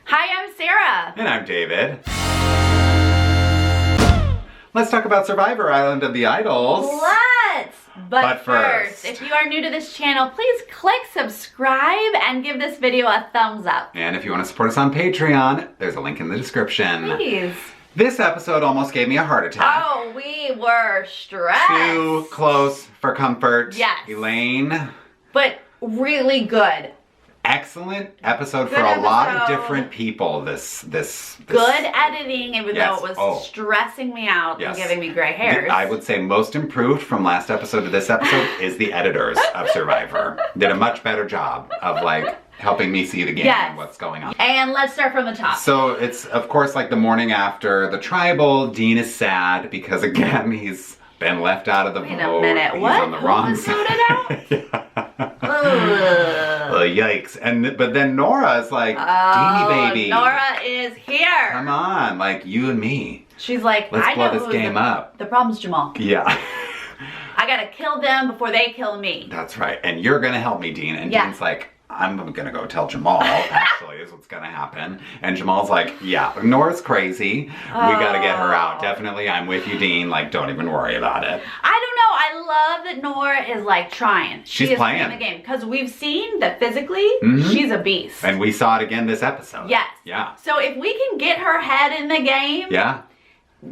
Hi, I'm Sarah. And I'm David. Let's talk about Survivor Island of the Idols. Let's! But first, if you are new to this channel, please click subscribe and give this video a thumbs up. And if you want to support us on Patreon, there's a link in the description. Please. This episode almost gave me a heart attack. Oh, we were stressed. Too close for comfort. Yes. Elaine. But really good. Excellent episode Good for a lot of episode. different people. This Good editing, even Yes. though it was stressing me out Yes. and giving me gray hairs. I would say most improved from last episode to this episode is the editors of Survivor. Did a much better job of helping me see the game and what's going on. And let's start from the top. So it's of course like the morning after the tribal. Dean is sad because again he's been left out of the vote. Wait a minute, He's what? on the Who wrong was side. voted out? Yeah. Ugh. Yikes. But then Nora is like, Deanie baby. Nora is here. Come on, like you and me. She's like, Let's I blow know this who's game up. The problem's Jamal. Yeah. I gotta kill them before they kill me. That's right. And you're gonna help me, Dean. And Yeah. Dean's like, I'm gonna go tell Jamal, actually, is what's gonna happen. And Jamal's like, yeah, Nora's crazy. We gotta get her out. Definitely, I'm with you, Dean. Like, don't even worry about it. I don't know. I love that Nora is like trying. She's She is playing the game. Because we've seen that physically, she's a beast. And we saw it again this episode. Yes. Yeah. So if we can get her head in the game, Yeah.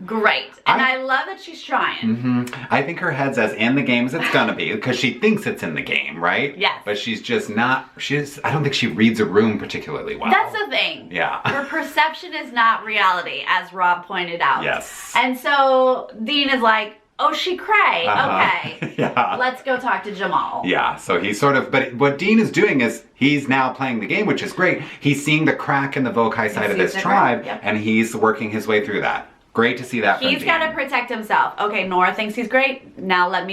great. And I love that she's trying. I think her head's as in the game as it's gonna be because she thinks it's in the game, right? Yes. But she's just not. I don't think she reads a room particularly well. That's the thing. Yeah. Her perception is not reality, as Rob pointed out. Yes. And so Dean is like, oh, she cray. Okay. Yeah. Let's go talk to Jamal. Yeah, so he's but what Dean is doing is he's now playing the game, which is great. He's seeing the crack in the Vokai side of this tribe, and he's working his way through that. Great to see that from Dean. He's got to protect himself. Okay, Nora thinks he's great. Now let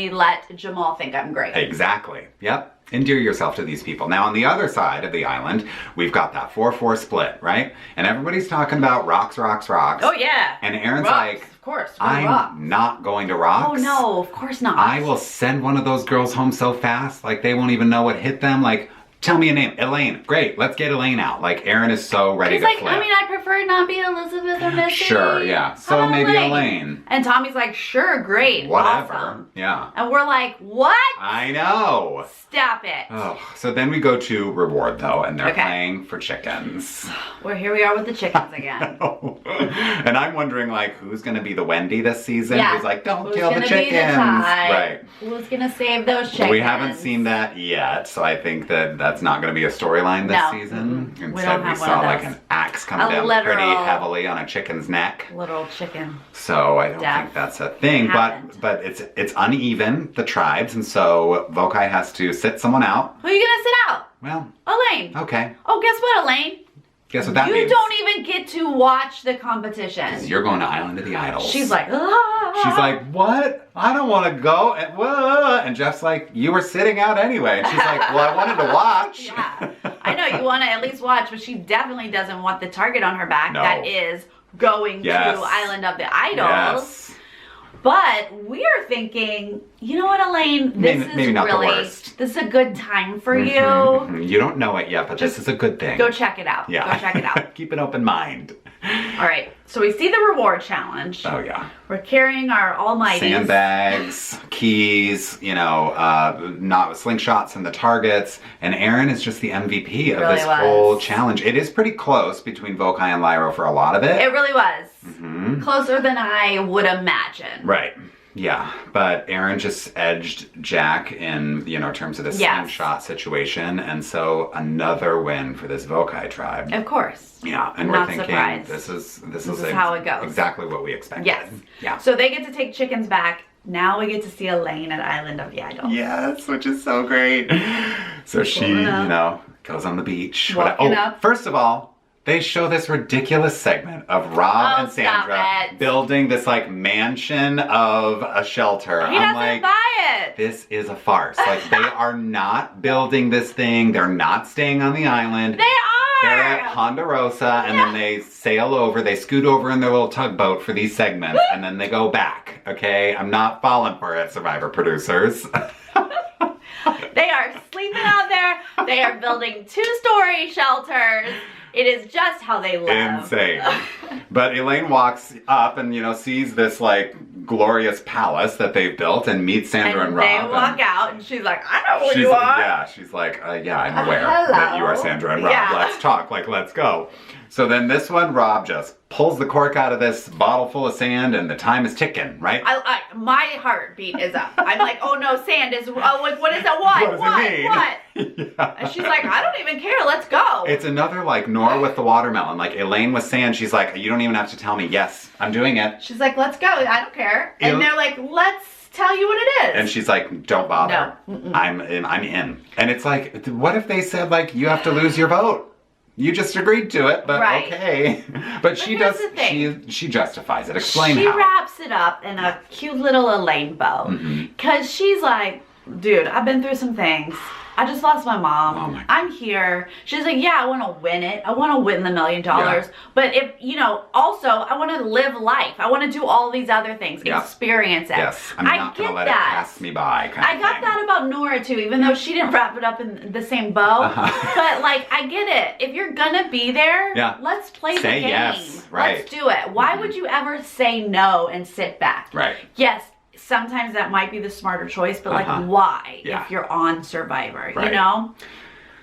Jamal think I'm great. Exactly. Yep. Endear yourself to these people. Now on the other side of the island, we've got that 4-4 split, right? And everybody's talking about rocks, rocks, rocks. Oh yeah. And Aaron's rocks, like, of course, I'm not going to rocks. Oh no, of course not. I will send one of those girls home so fast, like they won't even know what hit them. Like, tell me a name. Elaine. Great. Let's get Elaine out. Like, Aaron is so ready to flip. I mean, I prefer not be Elizabeth or Missy. Sure, yeah. So How about maybe Elaine. And Tommy's like, sure, great. Whatever. Awesome. Yeah. And we're like, what? I know. Stop it. Oh, so then we go to reward though, and they're Okay. playing for chickens. Well, here we are with the chickens again. And I'm wondering, like, who's going to be the Wendy this season? Yeah. Who's like, don't Who's kill the gonna chickens. be the tie? Right. Who's gonna save those chickens? We haven't seen that yet, so I think that that's not going to be a storyline this No. season. We Instead, don't we have one saw of like those. an axe come A down literal- pretty heavily on a chicken's neck. Little chicken. So I don't Death think that's a thing, happened. but it's uneven, the tribes, and so Vokai has to sit someone out. Who are you gonna sit out? Well, Elaine. okay. Oh, guess what, Elaine? Guess what that You means? don't even get to watch the competition. You're going to Island of the Idols. She's like, ah. She's like, what? I don't want to go. And Jeff's like, you were sitting out anyway. And she's like, well, I wanted to watch. Yeah. I know you want to at least watch, but she definitely doesn't want the target on her back. No. That is going Yes. to Island of the Idols. Yes. But we're thinking, you know what, Elaine? This is maybe not the really, worst. this is a good time for you. Mhm. You don't know it yet, but this is a good thing. Go check it out. Yeah. Go check it out. Keep an open mind. All right. So we see the reward challenge. Oh, yeah. We're carrying our almighty Sandbags, keys, not slingshots and the targets. And Aaron is just the MVP of Really this was. whole challenge. It is pretty close between Vokai and Lyro for a lot of it. It really was. Mhm. Closer than I would imagine. Right. Yeah, but Aaron just edged Jack in, terms of the slingshot situation, and so another win for this Vokai tribe. Of course. Yeah, and Not we're thinking surprised. this is how it goes. Exactly what we expected. Yes. Yeah. So they get to take chickens back. Now we get to see Elaine at Island of the Idols. Yes, which is so great. So she, goes on the beach. Walking up. First of all, they show this ridiculous segment of Rob and Sandra stop it. building this mansion of a shelter. He doesn't buy it. This is a farce. They are not building this thing. They're not staying on the island. They are. They're at Ponderosa, and then they sail over. They scoot over in their little tugboat for these segments, and then they go back. Okay, I'm not falling for it, Survivor producers. They are sleeping out there. They are building 2-story shelters. It is just how they live. Insane. But Elaine walks up and, sees this, like, glorious palace that they've built and meets Sandra and Rob. They walk out and she's like, I know who you are. Yeah, she's like, yeah, I'm aware Hello. that you are Sandra and Rob. Yeah. Let's talk, like, let's go. So then this one, Rob just pulls the cork out of this bottle full of sand and the time is ticking, right? My heartbeat is up. I'm like, oh no, sand is, like, what is that? What? What does it mean? What? Yeah. And she's like, I don't even care. Let's go. It's another, like, Nora with the watermelon. Like, Elaine was saying, she's like, you don't even have to tell me. Yes, I'm doing it. She's like, let's go. I don't care. And they're like, let's tell you what it is. And she's like, don't bother. No. I'm in. And it's like, what if they said, like, you have to lose your vote? You just agreed to it, but right. Okay. But she does, she justifies it. Explain how. She wraps it up in a cute little Elaine bow. Because she's like, dude, I've been through some things. I just lost my mom. Oh my. I'm here. She's like, yeah, I want to win it. I want to win the $1 million. Yeah. But if, also, I want to live life. I want to do all these other things. Yeah. Experience it. Yes. I'm not going to let it pass me by. I got that about Nora too, even though she didn't wrap it up in the same bow. But like, I get it. If you're going to be there, let's play the game. Yes. Right. Let's do it. Why would you ever say no and sit back? Right. Yes. Sometimes that might be the smarter choice, but like, why? Yeah. If you're on Survivor, right.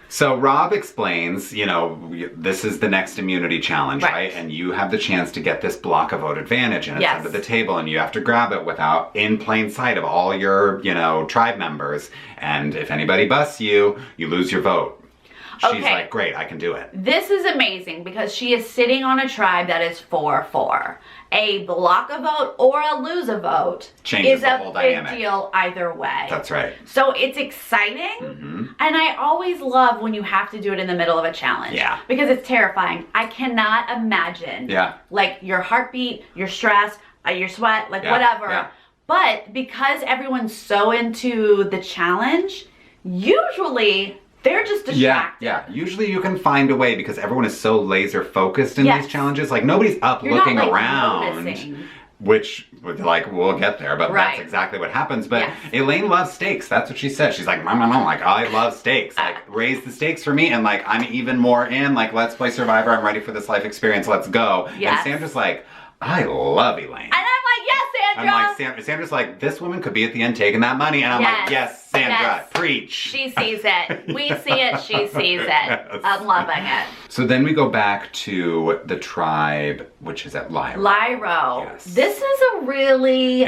So Rob explains, this is the next immunity challenge, right? And you have the chance to get this block of vote advantage, and it's under the table, and you have to grab it without in plain sight of all your, tribe members. And if anybody busts you, you lose your vote. She's like, great, I can do it. This is amazing because she is sitting on a tribe that is 4-4. A block a vote or a lose a vote changes the whole dynamic. Is a big deal either way. That's right. So it's exciting, and I always love when you have to do it in the middle of a challenge. Yeah. Because it's terrifying. I cannot imagine. Yeah. Like your heartbeat, your stress, your sweat, like whatever. Yeah. But because everyone's so into the challenge, usually they're just distracted. Yeah. Usually you can find a way because everyone is so laser focused in these challenges. Like nobody's up looking not, like, around. noticing. Which, like, we'll get there, but that's exactly what happens. But Elaine loves steaks. That's what she said. She's like, Mom, like, I love steaks. Like, raise the stakes for me. And, like, I'm even more in. Like, let's play Survivor. I'm ready for this life experience. Let's go. Yes. And Sandra's like, I love Elaine. And I'm like, yes, Sandra. I'm like, Sandra's like, this woman could be at the end taking that money. And I'm like, yes, Sandra, preach. She sees it. We see it. She sees it. Yes. I'm loving it. So then we go back to the tribe, which is at Lyro. Lyro. Yes. This is a really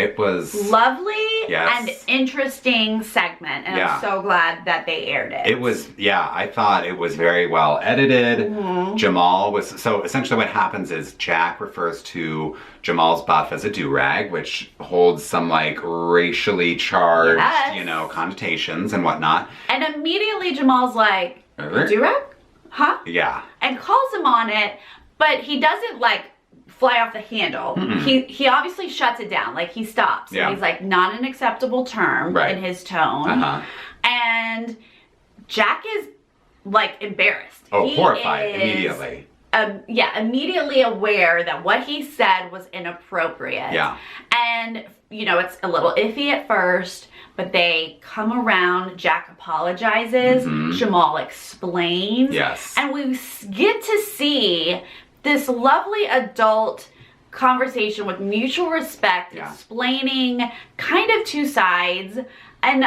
lovely and interesting segment. And I'm so glad that they aired it. It was, I thought it was very well edited. Jamal was, so essentially what happens is Jack refers to Jamal's buff as a do-rag, which holds some like racially charged, connotations and whatnot. And immediately Jamal's like, do-rag? Huh? Yeah. And calls him on it, but he doesn't like fly off the handle. He obviously shuts it down, like he stops. Yeah. And he's like, not an acceptable term in his tone. And Jack is like embarrassed. Oh, horrified immediately. Immediately aware that what he said was inappropriate. Yeah. And, it's a little iffy at first, but they come around. Jack apologizes. Jamal explains. Yes. And we get to see this lovely adult conversation with mutual respect, explaining kind of two sides. And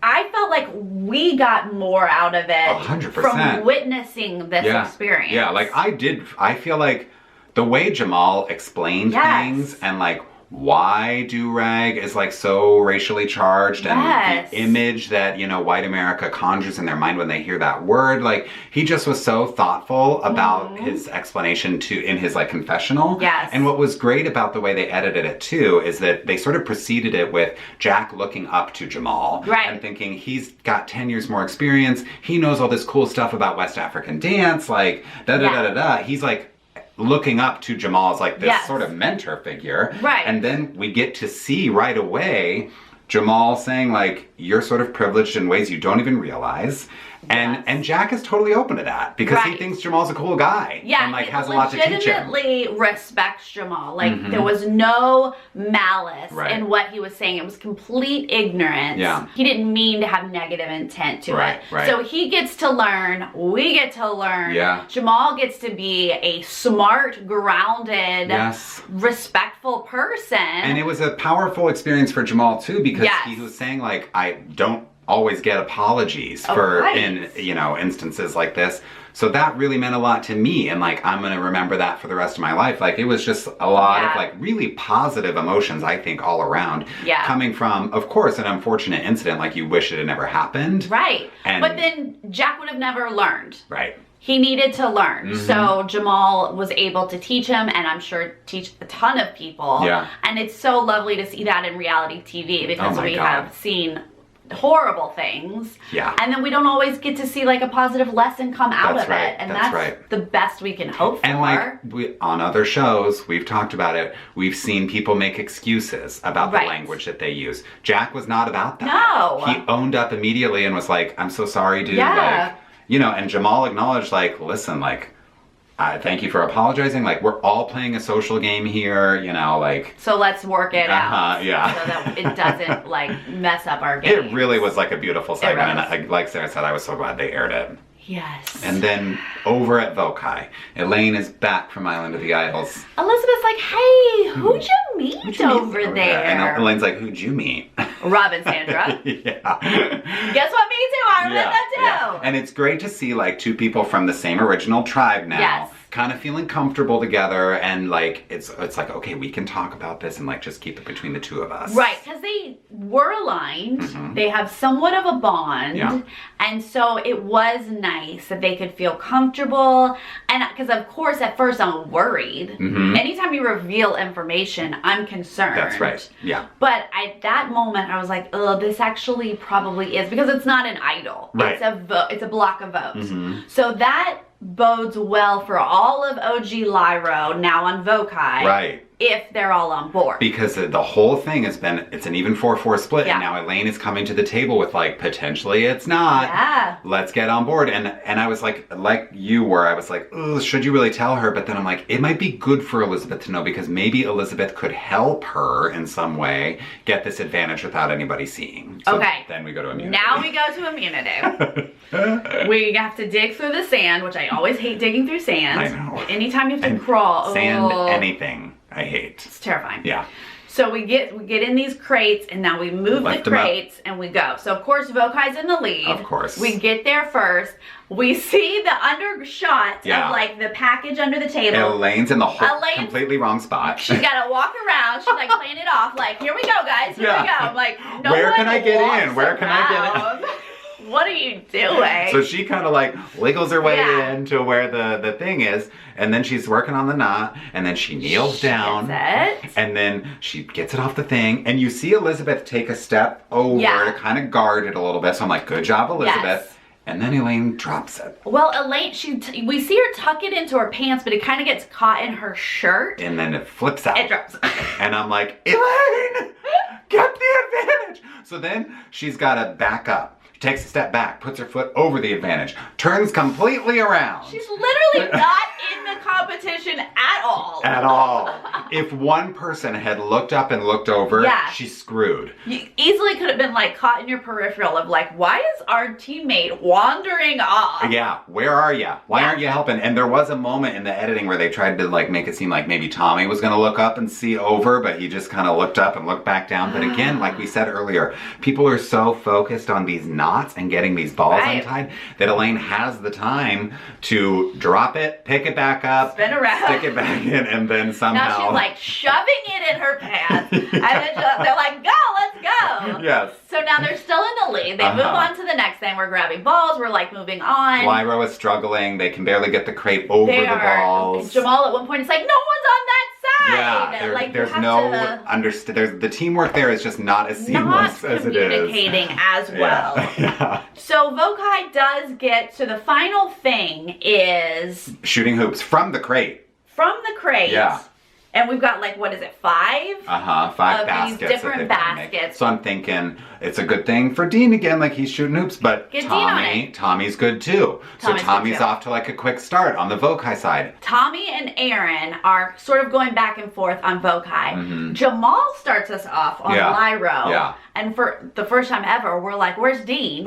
I felt like we got more out of it 100%. from witnessing this experience. Yeah, like I feel like the way Jamal explained things and like why do-rag is like so racially charged and the image that, white America conjures in their mind when they hear that word, like he just was so thoughtful about his explanation in his like confessional. Yes. And what was great about the way they edited it too is that they sort of preceded it with Jack looking up to Jamal and thinking he's got 10 years more experience, he knows all this cool stuff about West African dance, like da-da-da-da-da. He's like looking up to Jamal as like this sort of mentor figure. Right. And then we get to see right away Jamal saying like, you're sort of privileged in ways you don't even realize. And Jack is totally open to that because he thinks Jamal's a cool guy. Yeah, and like he has a lot to teach him. legitimately respects Jamal. Like there was no malice in what he was saying. It was complete ignorance. Yeah. He didn't mean to have negative intent to it. Right. So he gets to learn, we get to learn. Yeah. Jamal gets to be a smart, grounded, respectful person. And it was a powerful experience for Jamal too because he was saying like, I don't always get apologies for in instances like this. So that really meant a lot to me, and like I'm gonna remember that for the rest of my life. Like it was just a lot of like really positive emotions, I think, all around. Yeah. Coming from, of course, an unfortunate incident, like you wish it had never happened. Right. But then Jack would have never learned. Right. He needed to learn. So Jamal was able to teach him, and I'm sure teach a ton of people. Yeah. And it's so lovely to see that in reality TV because we have seen horrible things. Yeah. And then we don't always get to see like a positive lesson come out of it. And that's the best we can hope for. And like on other shows, we've talked about it. We've seen people make excuses about the language that they use. Jack was not about that. No. He owned up immediately and was like, I'm so sorry, dude. Yeah. Like, and Jamal acknowledged like, listen, like, thank you for apologizing. Like, we're all playing a social game here, like... So let's work it out. Yeah. So that it doesn't, like, mess up our game. It really was, like, a beautiful segment. And like Sarah said, I was so glad they aired it. Yes. And then over at Vokai, Elaine is back from Island of the Idols. Elizabeth's like, hey, who'd you meet over there? And Elaine's like, who'd you meet? Robin Sandra. Yeah. Guess what? Me too. I remember that too. Yeah. And it's great to see like two people from the same original tribe now. Kind of feeling comfortable together, and like it's like, okay, we can talk about this and like just keep it between the two of us. Right, because they were aligned. They have somewhat of a bond. Yeah. And so it was nice that they could feel comfortable. And because of course at first I'm worried. Anytime you reveal information, I'm concerned. That's right. Yeah. But at that moment I was like, oh, this actually probably is, because it's not an idol. Right. It's a block of votes. So that bodes well for all of OG Lyro now on Vokai. Right. If they're all on board. Because the whole thing has been, it's an even 4-4 split, and now Elaine is coming to the table with like, potentially it's not. Yeah. Let's get on board. And I was like you were, I was like, oh, should you really tell her? But then I'm like, it might be good for Elizabeth to know, because maybe Elizabeth could help her in some way get this advantage without anybody seeing. So then we go to immunity. Now we go to immunity. We have to dig through the sand, which I always hate digging through sand. I know. Anytime you have to crawl. Sand, anything. I hate. It's terrifying. Yeah. So we get in these crates, and now we move the crates and we go. So of course Vokai's in the lead. Of course. We get there first. We see the undershot of like the package under the table. Elaine's in the whole completely wrong spot. She gotta walk around. She's like playing it off like, here we go guys, here we go. I'm like, no Where can I get in? Where can I get in? What are you doing? So she kind of like wiggles her way into where the thing is, and then she's working on the knot, and then she kneels down, and then she gets it off the thing, and you see Elizabeth take a step over to kind of guard it a little bit. So I'm like, good job, Elizabeth. Yes. And then Elaine drops it. Well, Elaine, we see her tuck it into her pants, but it kind of gets caught in her shirt. And then it flips out. It drops. And I'm like, Elaine, get the advantage. So then she's got to back up. Takes a step back, puts her foot over the advantage, turns completely around. She's literally not in the competition at all. At all. If one person had looked up and looked over, she's screwed. You easily could have been like caught in your peripheral of like, why is our teammate wandering off? Yeah, where are you? Why aren't you helping? And there was a moment in the editing where they tried to like make it seem like maybe Tommy was gonna look up and see over, but he just kind of looked up and looked back down. But again, like we said earlier, people are so focused on these knots and getting these balls untied that Elaine has the time to drop it, pick it back up, spin around, stick it back in, and then somehow... Now she's like shoving it in her pants, and then they're like, go, let's go. Yes. So now they're still in the lead. They move on to the next thing. We're grabbing balls. We're like moving on. Lyro is struggling. They can barely get the crate over the balls. Jamal at one point is like, no one's on that side. Yeah, there's no the teamwork there is just not as seamless as it is. Communicating as well. Yeah. So Vokai does get, so the final thing is... shooting hoops from the crate. From the crate. Yeah. And we've got, like, what is it, 5? 5 baskets. These different baskets. So I'm thinking it's a good thing for Dean again, like he's shooting hoops, but Get Dean on it. Tommy's good too. Tommy's so Tommy's good too. off to like a quick start on the Vokai side. Tommy and Aaron are sort of going back and forth on Vokai. Jamal starts us off on Lyro. Yeah. And for the first time ever, we're like, where's Dean?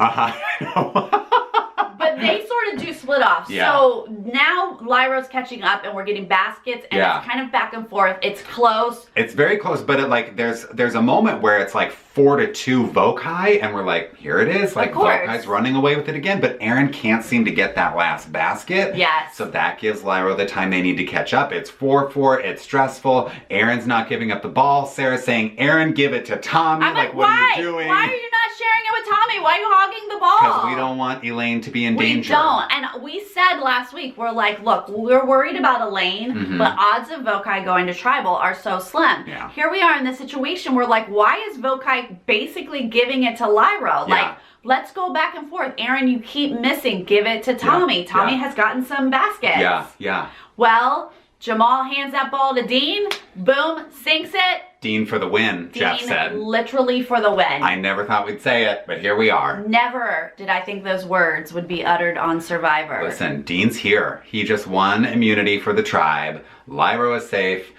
But they sort of do split off. Yeah. So now Lyro's catching up and we're getting baskets and it's kind of back and forth. It's close. It's very close, but there's a moment where it's like 4-2 Vokai, and we're like, here it is. Like Vokai's running away with it again, but Aaron can't seem to get that last basket. Yes. So that gives Lyro the time they need to catch up. It's 4-4, it's stressful. Aaron's not giving up the ball. Sarah's saying, Aaron, give it to Tommy. I'm like, what why? are you doing? Why are you not sharing it with Tommy? Why are you hogging the ball? Because we don't want Elaine to be in danger. We don't. And we said last week, we're like, look, we're worried about Elaine, but odds of Vokai going to Tribal are so slim. Yeah. Here we are in this situation where, like, why is Vokai basically giving it to Lyro? Like, let's go back and forth. Aaron, you keep missing. Give it to Tommy. Tommy has gotten some baskets. Yeah. Well, Jamal hands that ball to Dean. Boom, sinks it. Dean for the win, Jeff said. Literally for the win. I never thought we'd say it, but here we are. Never did I think those words would be uttered on Survivor. Listen, Dean's here. He just won immunity for the tribe. Lyro is safe.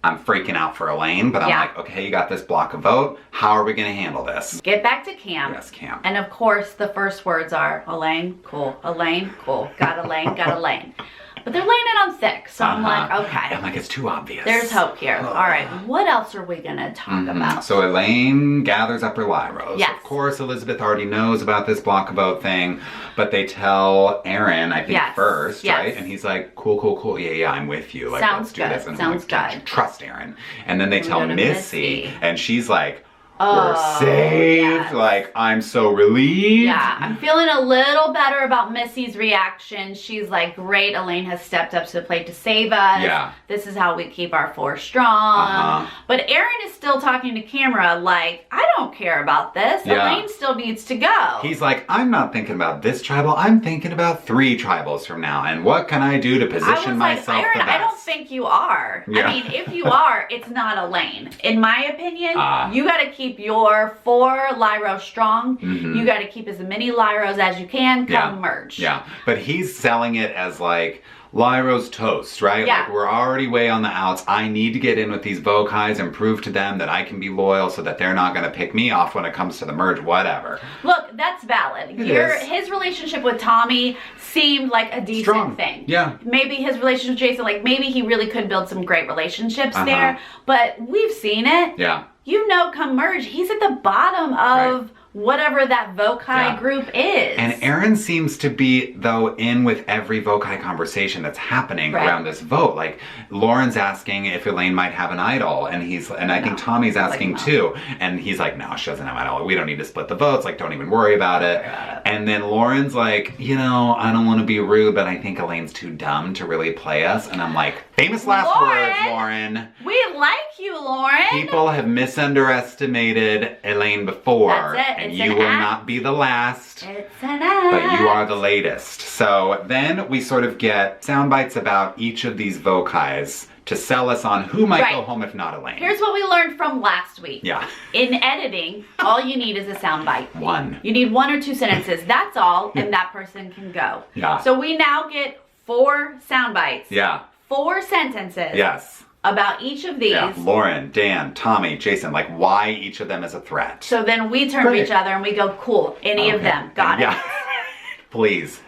I'm freaking out for Elaine, but I'm like, okay, you got this block of vote. How are we going to handle this? Get back to camp. Yes, camp. And of course, the first words are, Elaine, cool. Elaine, cool. Got Elaine, got Elaine. But they're laying it on thick, so I'm like, okay. I'm like, it's too obvious. There's hope here. All right, what else are we going to talk about? So Elaine gathers up her Lyros. Yes. Of course, Elizabeth already knows about this block of vote thing, but they tell Aaron, I think, first, right? And he's like, cool. Yeah, I'm with you. Like, let's do this. And Sounds good. Trust Aaron. And then they tell Missy, and she's like, we're saved. Yes. Like, I'm so relieved. Yeah, I'm feeling a little better about Missy's reaction. She's like, great, Elaine has stepped up to the plate to save us. Yeah. This is how we keep our force strong. But Aaron is still talking to camera like, I don't care about this. Elaine still needs to go. He's like, I'm not thinking about this tribal. I'm thinking about 3 tribals from now. And what can I do to position myself like, Aaron, the best? I don't think you are. Yeah. I mean, if you are, it's not Elaine. In my opinion, you got to keep your 4 Lyro strong. You got to keep as many Lyros as you can. Come merge. Yeah, but he's selling it as like, Lyro's toast, right? Yeah. Like, we're already way on the outs. I need to get in with these Vokais and prove to them that I can be loyal so that they're not going to pick me off when it comes to the merge, whatever. Look, that's valid. His relationship with Tommy seemed like a decent thing. Yeah. Maybe his relationship with Jason, like, maybe he really could build some great relationships there, but we've seen it. Yeah. You know, come merge, he's at the bottom of whatever that Vokai group is. And Aaron seems to be, though, in with every Vokai conversation that's happening around this vote. Like, Lauren's asking if Elaine might have an idol, and I think Tommy's asking too, and he's like, no, she doesn't have an idol. We don't need to split the votes. Like, don't even worry about it. And then Lauren's like, you know, I don't want to be rude, but I think Elaine's too dumb to really play us. And I'm like, famous last words, Lauren. We like you, Lauren. People have misunderestimated Elaine before. That's it. And It's you an will act. not be the last. It's an act. But you are the latest. So then we sort of get sound bites about each of these Vokais to sell us on who might go home if not Elaine. Here's what we learned from last week. Yeah. In editing, all you need is a soundbite. 1. You need 1 or 2 sentences. That's all, and that person can go. Yeah. So we now get 4 sound bites. Yeah. 4 sentences. Yes. About each of these. Yeah. Lauren, Dan, Tommy, Jason, like why each of them is a threat. So then we turn to each other and we go, cool, any of them. Got it. Yeah. Please.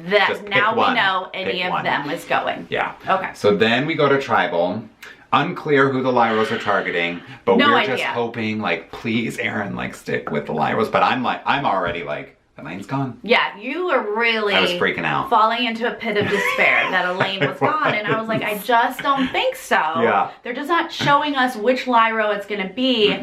Just now pick one. we know any Pick of one. them is going. Yeah. Okay. So then we go to Tribal. Unclear who the Lyros are targeting, but we're just hoping, like, please, Aaron, like, stick with the Lyros. But I'm already like, Elaine's gone. Yeah, you were really... I was freaking out. Falling into a pit of despair that Elaine was gone. And I was like, I just don't think so. Yeah. They're just not showing us which Lyro it's going to be.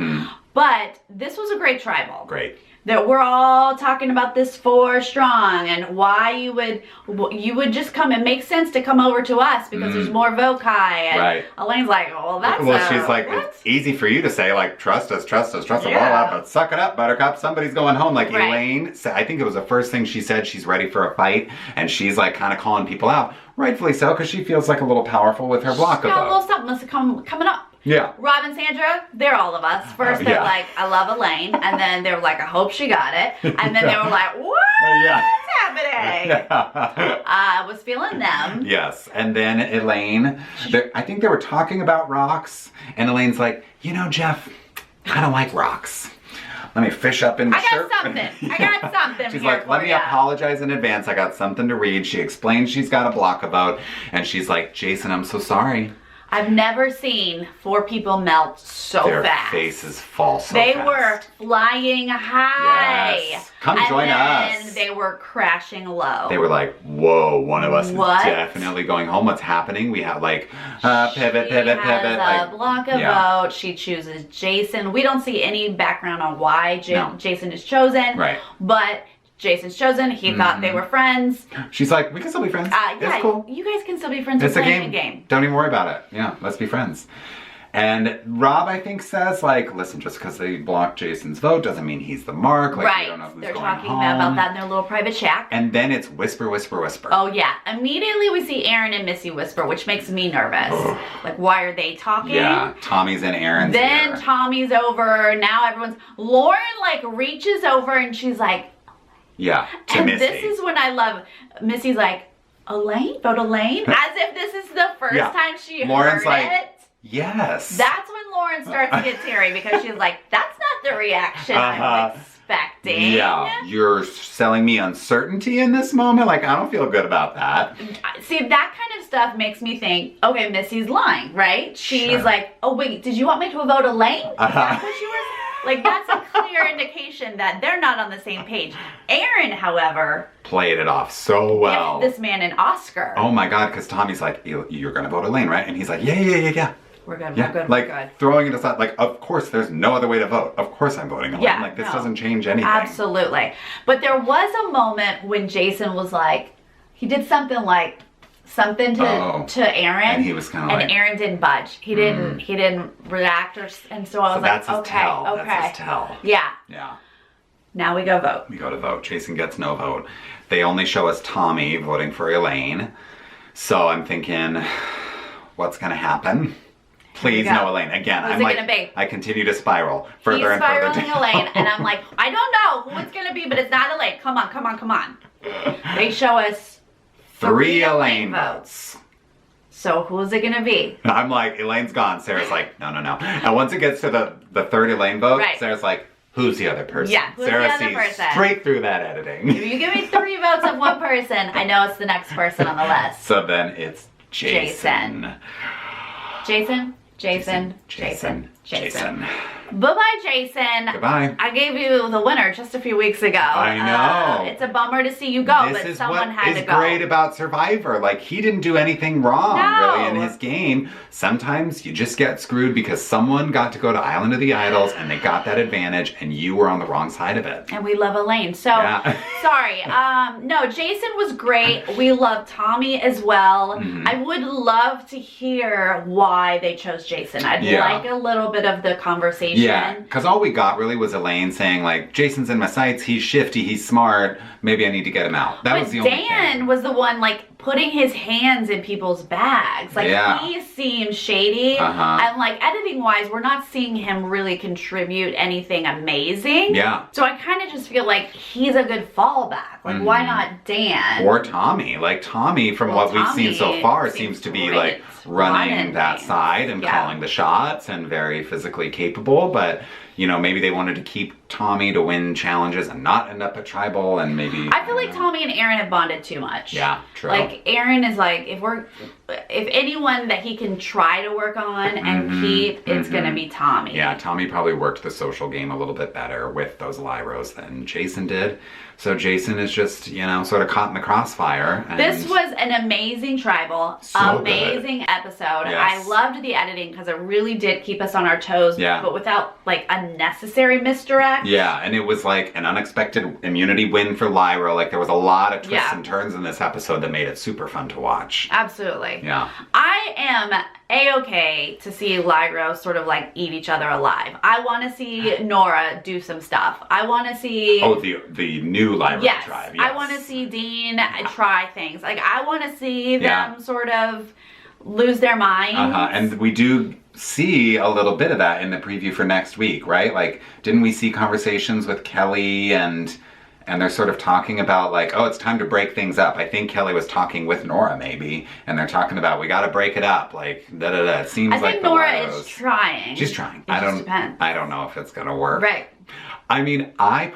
But this was a great tribal. Great. that we're all talking about this 4 strong and why you would just come. It makes sense to come over to us because there's more voci. And Elaine's like, well, that's she's like, it's easy for you to say, like, trust us, blah, blah, but suck it up, Buttercup. Somebody's going home. Like Elaine, I think it was the first thing she said. She's ready for a fight, and she's like kind of calling people out, rightfully so, because she feels like a little powerful with her block of votes. A little something coming up. Yeah. Rob and Sandra, they're all of us. First, they're like, I love Elaine. And then they were like, I hope she got it. And then they were like, what's happening? I was feeling them. Yes. And then Elaine, I think they were talking about rocks. And Elaine's like, you know, Jeff, I don't like rocks. Let me fish up in the shirt. I got something. She's like, let me apologize in advance. I got something to read. She explains she's got a block of vote. And she's like, Jason, I'm so sorry. I've never seen 4 people melt so fast. Their faces fall so fast. They were flying high. Yes. Come join us. And they were crashing low. They were like, whoa, one of us is definitely going home. What's happening? We have like pivot. A block of vote. She chooses Jason. We don't see any background on why Jason is chosen. Right. But Jason's chosen. He thought they were friends. She's like, we can still be friends. It's cool. You guys can still be friends. It's playing a game. Don't even worry about it. Yeah, let's be friends. And Rob, I think, says, like, listen, just because they blocked Jason's vote doesn't mean he's the mark. Like, we don't know who's They're going talking home. about that in their little private shack. And then it's whisper. Oh, yeah. Immediately we see Aaron and Missy whisper, which makes me nervous. Like, why are they talking? Yeah, Tommy's in Aaron's Then ear. Tommy's over. Now Lauren, like, reaches over and she's like, yeah, to Missy. This is when I love, Missy's like, Elaine? Vote Elaine? As if this is the first time she Lauren's heard like, it. Yes. That's when Lauren starts to get teary because she's like, that's not the reaction I'm expecting. Yeah, you're selling me uncertainty in this moment? Like, I don't feel good about that. See, that kind of stuff makes me think, okay, Missy's lying, right? She's like, oh, wait, did you want me to vote Elaine? Is that what she was? Like, that's a clear indication that they're not on the same page. Aaron, however, played it off so well. Gives this man an Oscar. Oh my God, because Tommy's like, you're going to vote Elaine, right? And he's like, yeah. We're good, yeah. we're good, like, we're good. Throwing it aside, like, of course, there's no other way to vote. Of course I'm voting Elaine. Yeah, like, this doesn't change anything. Absolutely. But there was a moment when Jason was like, he did something to Aaron, and he was kind of like, Aaron didn't budge. He didn't react, and so I was like, okay. That's his tell. Yeah. Now we go vote. We go to vote. Jason gets no vote. They only show us Tommy voting for Elaine. So I'm thinking, what's gonna happen? Please, no Elaine. Again, Who's I'm like, gonna be? I continue to spiral further and further. He's spiraling Elaine, and I'm like, I don't know who it's gonna be, but it's not Elaine. Come on. They show us 3 Elaine votes. So who's it gonna be? I'm like, Elaine's gone. Sarah's like, no. And once it gets to the 3rd Elaine vote, Sarah's like, who's the other person? Yeah, who's Sarah the other sees person? Straight through that editing. If you give me 3 votes of one person, I know it's the next person on the list. So then it's Jason. Jason. Bye-bye, Jason. Goodbye. I gave you the winner just a few weeks ago. I know. It's a bummer to see you go, this but is someone had to go. This is great about Survivor. Like, he didn't do anything wrong, really, in his game. Sometimes you just get screwed because someone got to go to Island of the Idols, and they got that advantage, and you were on the wrong side of it. And we love Elaine. So, sorry. No, Jason was great. We love Tommy as well. I would love to hear why they chose Jason. I'd like a little bit of the conversation. Yeah, because all we got really was Elaine saying, like, Jason's in my sights, he's shifty, he's smart, maybe I need to get him out. That was the only thing. Dan was the one, like, putting his hands in people's bags. Like, he seems shady. And, like, editing-wise, we're not seeing him really contribute anything amazing. Yeah. So I kind of just feel like he's a good fallback. Like, why not Dan? Or Tommy. Like, Tommy, from what we've seen so far, seems to be, like, running that side and calling the shots and very physically capable. But, you know, maybe they wanted to keep Tommy to win challenges and not end up at Tribal, and maybe... I feel like Tommy and Aaron have bonded too much. Yeah, true. Like, Aaron is like, if anyone that he can try to work on and keep, it's gonna be Tommy. Yeah, Tommy probably worked the social game a little bit better with those Lyros than Jason did. So Jason is just, you know, sort of caught in the crossfire. And this was an amazing tribal, amazing episode. Yes. I loved the editing because it really did keep us on our toes, but without like unnecessary misdirect. Yeah, and it was like an unexpected immunity win for Lyra. Like there was a lot of twists and turns in this episode that made it super fun to watch. Absolutely. Yeah. I am A-okay to see Lyra sort of like eat each other alive. I want to see Nora do some stuff. I want to see... Oh, the new Lyra tribe. Yes. I want to see Dean try things. Like, I want to see them sort of lose their minds. And we do see a little bit of that in the preview for next week, right? Like, didn't we see conversations with Kelly and they're sort of talking about like, oh, it's time to break things up. I think Kelly was talking with Nora maybe, and they're talking about we got to break it up, like da-da-da. It seems like I think Nora is trying. She's trying. Depends. I don't know if it's gonna work. Right. I mean, I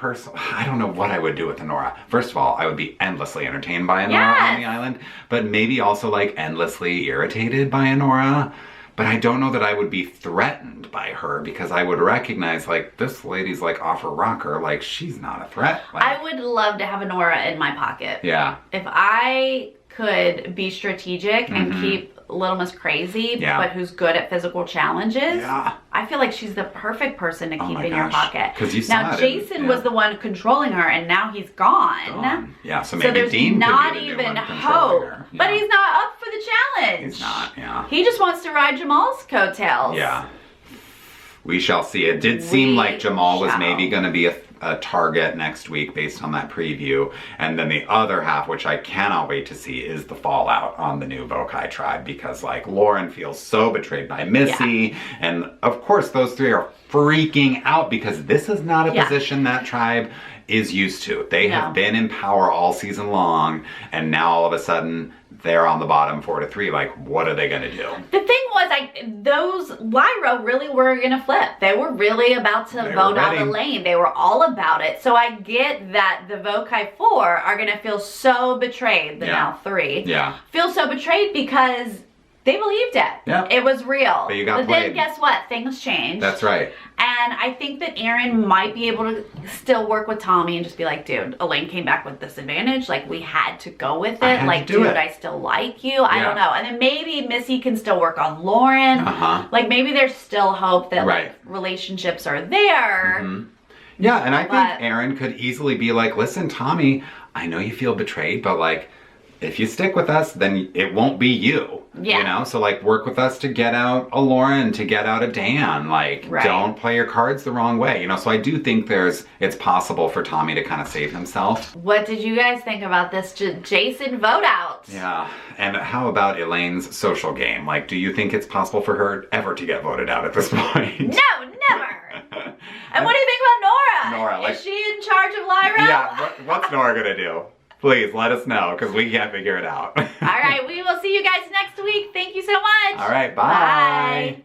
don't know what I would do with a Nora. First of all, I would be endlessly entertained by a Nora on the island, but maybe also like endlessly irritated by a Nora. But I don't know that I would be threatened by her because I would recognize like this lady's like off her rocker, like she's not a threat. Like, I would love to have a Nora in my pocket. Yeah. If I could be strategic and keep Little Miss crazy, but who's good at physical challenges, I feel like she's the perfect person to keep in your pocket. Because you saw now Jason was the one controlling her, and now he's gone. Yeah, so maybe there's Dean not could be the even new one hope. her. But he's not up for the challenge. He's not. Yeah. He just wants to ride Jamal's coattails. Yeah. We shall see. It did seem like Jamal was maybe going to be a target next week based on that preview. And then the other half, which I cannot wait to see, is the fallout on the new Vokai tribe because like Lauren feels so betrayed by Missy. And of course those three are freaking out because this is not a position that tribe is used to. They have been in power all season long, and now all of a sudden they're on the bottom 4-3. Like, what are they gonna do? The thing was, those Lyra really were gonna flip. They were really about to vote out Elaine. They were all about it. So I get that the Vokai 4 are gonna feel so betrayed, the now 3. Yeah. Feel so betrayed because they believed it. Yeah. It was real. But you got then guess what? Things changed. That's right. And I think that Aaron might be able to still work with Tommy and just be like, dude, Elaine came back with this advantage. Like, we had to go with it. Like, dude, I still like you. I don't know. And then maybe Missy can still work on Lauren. Like, maybe there's still hope that like relationships are there. Yeah, and I think Aaron could easily be like, listen, Tommy, I know you feel betrayed, but like, if you stick with us, then it won't be you. Yeah. You know? So like work with us to get out a Lauren, to get out a Dan. Like don't play your cards the wrong way. You know, so I do think it's possible for Tommy to kind of save himself. What did you guys think about this Jason vote out? Yeah. And how about Elaine's social game? Like, do you think it's possible for her ever to get voted out at this point? No, never. And what do you think about Nora? Nora, like, is she in charge of Lyra? Yeah, what's Nora gonna do? Please let us know because we can't figure it out. All right, we will see you guys next week. Thank you so much. All right, bye. Bye.